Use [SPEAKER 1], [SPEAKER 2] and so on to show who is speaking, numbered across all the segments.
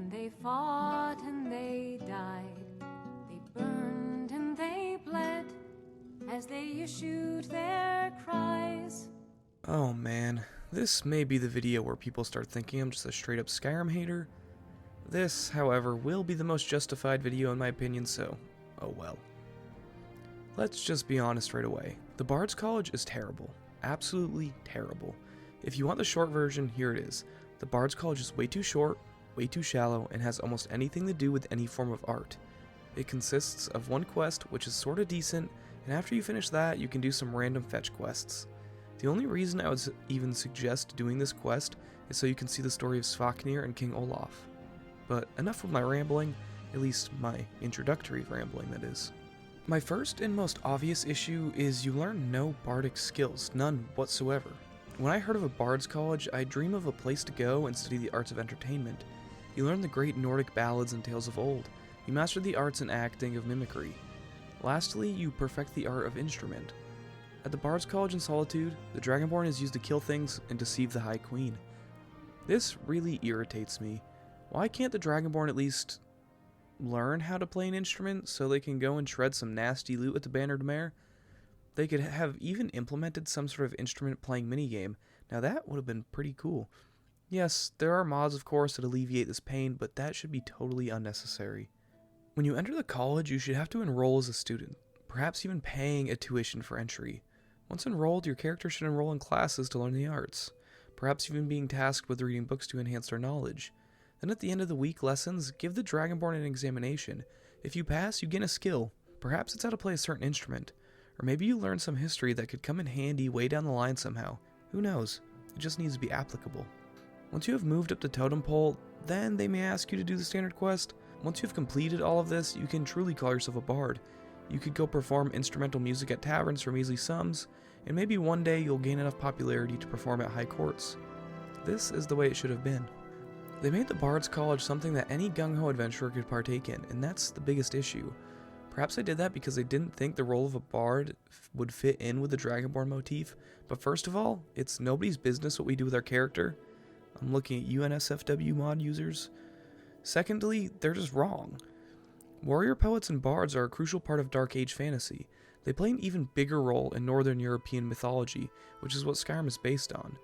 [SPEAKER 1] And they fought and they died, they burned and they bled, as they issued their cries.
[SPEAKER 2] Oh man, this may be the video where people start thinking I'm just a straight up Skyrim hater. This, however, will be the most justified video in my opinion, so oh well. Let's just be honest right away. The Bards College is terrible. Absolutely terrible. If you want the short version, here it is. The Bards College is way too short, way too shallow, and has almost anything to do with any form of art. It consists of one quest, which is sorta decent, and after you finish that, you can do some random fetch quests. The only reason I would even suggest doing this quest is so you can see the story of Svaknir and King Olaf. But enough of my rambling, at least my introductory rambling that is. My first and most obvious issue is you learn no bardic skills, none whatsoever. When I heard of a Bards College, I dream of a place to go and study the arts of entertainment. You learn the great Nordic ballads and tales of old. You master the arts and acting of mimicry. Lastly, you perfect the art of instrument. At the Bards College in Solitude, the Dragonborn is used to kill things and deceive the High Queen. This really irritates me. Why can't the Dragonborn at least learn how to play an instrument so they can go and shred some nasty loot at the Bannered Mare? They could have even implemented some sort of instrument playing minigame. Now that would have been pretty cool. Yes, there are mods of course that alleviate this pain, but that should be totally unnecessary. When you enter the college, you should have to enroll as a student, perhaps even paying a tuition for entry. Once enrolled, your character should enroll in classes to learn the arts, perhaps even being tasked with reading books to enhance their knowledge. Then at the end of the week lessons, give the Dragonborn an examination. If you pass, you gain a skill. Perhaps it's how to play a certain instrument. Or maybe you learn some history that could come in handy way down the line somehow. Who knows? It just needs to be applicable. Once you have moved up the totem pole, then they may ask you to do the standard quest. Once you've completed all of this, you can truly call yourself a bard. You could go perform instrumental music at taverns for measly sums, and maybe one day you'll gain enough popularity to perform at high courts. This is the way it should have been. They made the Bards College something that any gung-ho adventurer could partake in, and that's the biggest issue. Perhaps they did that because they didn't think the role of a bard would fit in with the Dragonborn motif, but first of all, it's nobody's business what we do with our character. I'm looking at UNSFW mod users. Secondly, they're just wrong. Warrior poets and bards are a crucial part of Dark Age fantasy. They play an even bigger role in Northern European mythology, which is what Skyrim is based on.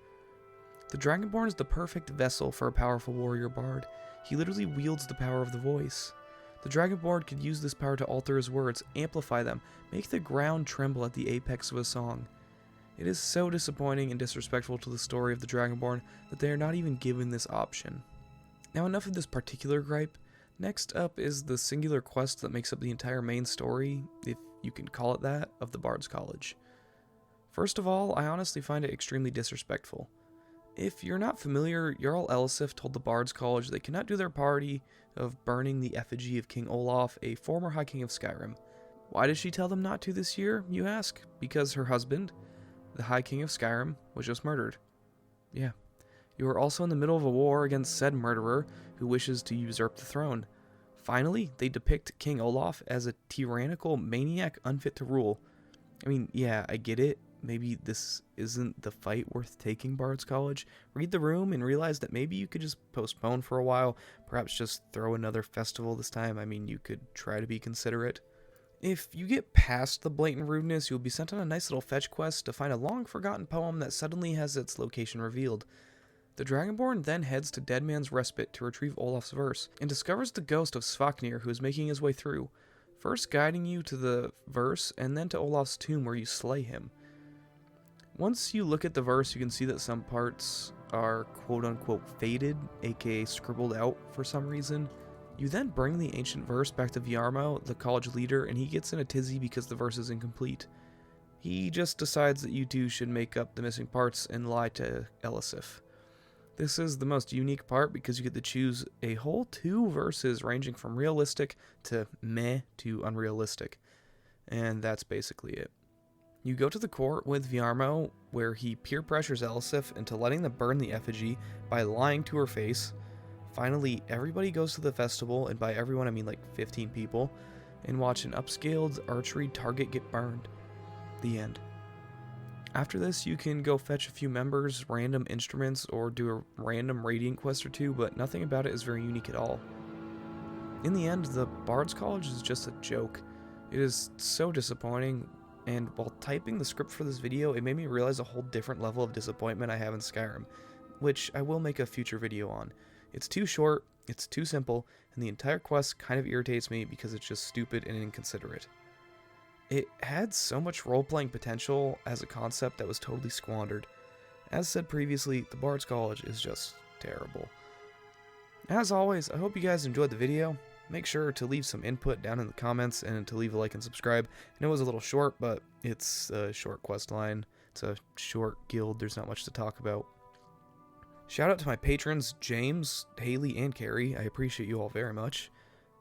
[SPEAKER 2] The Dragonborn is the perfect vessel for a powerful warrior bard. He literally wields the power of the voice. The Dragonborn could use this power to alter his words, amplify them, make the ground tremble at the apex of a song. It is so disappointing and disrespectful to the story of the Dragonborn that they are not even given this option. Now enough of this particular gripe. Next up is the singular quest that makes up the entire main story, if you can call it that, of the Bards College. First of all, I honestly find it extremely disrespectful. If you're not familiar, Jarl Elisif told the Bards College they cannot do their party of burning the effigy of King Olaf, a former High King of Skyrim. Why did she tell them not to this year, you ask? Because her husband, the High King of Skyrim, was just murdered. Yeah. You are also in the middle of a war against said murderer who wishes to usurp the throne. Finally, they depict King Olaf as a tyrannical maniac unfit to rule. I mean, yeah, I get it. Maybe this isn't the fight worth taking, Bards College. Read the room and realize that maybe you could just postpone for a while, perhaps just throw another festival this time. I mean, you could try to be considerate. If you get past the blatant rudeness, you'll be sent on a nice little fetch quest to find a long-forgotten poem that suddenly has its location revealed. The Dragonborn then heads to Dead Man's Respite to retrieve Olaf's verse, and discovers the ghost of Svaknir who is making his way through, first guiding you to the verse and then to Olaf's tomb where you slay him. Once you look at the verse, you can see that some parts are quote-unquote faded, aka scribbled out for some reason. You then bring the ancient verse back to Viarmo, the college leader, and he gets in a tizzy because the verse is incomplete. He just decides that you two should make up the missing parts and lie to Elisif. This is the most unique part because you get to choose a whole 2 verses ranging from realistic to meh to unrealistic. And that's basically it. You go to the court with Viarmo, where he peer pressures Elisif into letting them burn the effigy by lying to her face. Finally, everybody goes to the festival, and by everyone I mean like 15 people, and watch an upscaled archery target get burned. The end. After this, you can go fetch a few members, random instruments, or do a random radiant quest or two, but nothing about it is very unique at all. In the end, the Bards College is just a joke. It is so disappointing, and while typing the script for this video, it made me realize a whole different level of disappointment I have in Skyrim, which I will make a future video on. It's too short, it's too simple, and the entire quest kind of irritates me because it's just stupid and inconsiderate. It had so much role-playing potential as a concept that was totally squandered. As said previously, the Bards College is just terrible. As always, I hope you guys enjoyed the video. Make sure to leave some input down in the comments and to leave a like and subscribe. I know it was a little short, but it's a short quest line. It's a short guild, there's not much to talk about. Shout out to my patrons, James, Haley, and Carrie. I appreciate you all very much.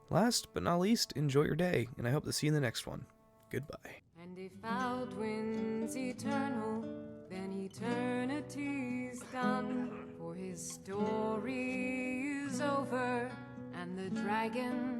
[SPEAKER 2] Last but not least, enjoy your day, and I hope to see you in the next one. Goodbye.
[SPEAKER 1] And if Aldwin's eternal, then eternity's done. For his story is over, and the dragon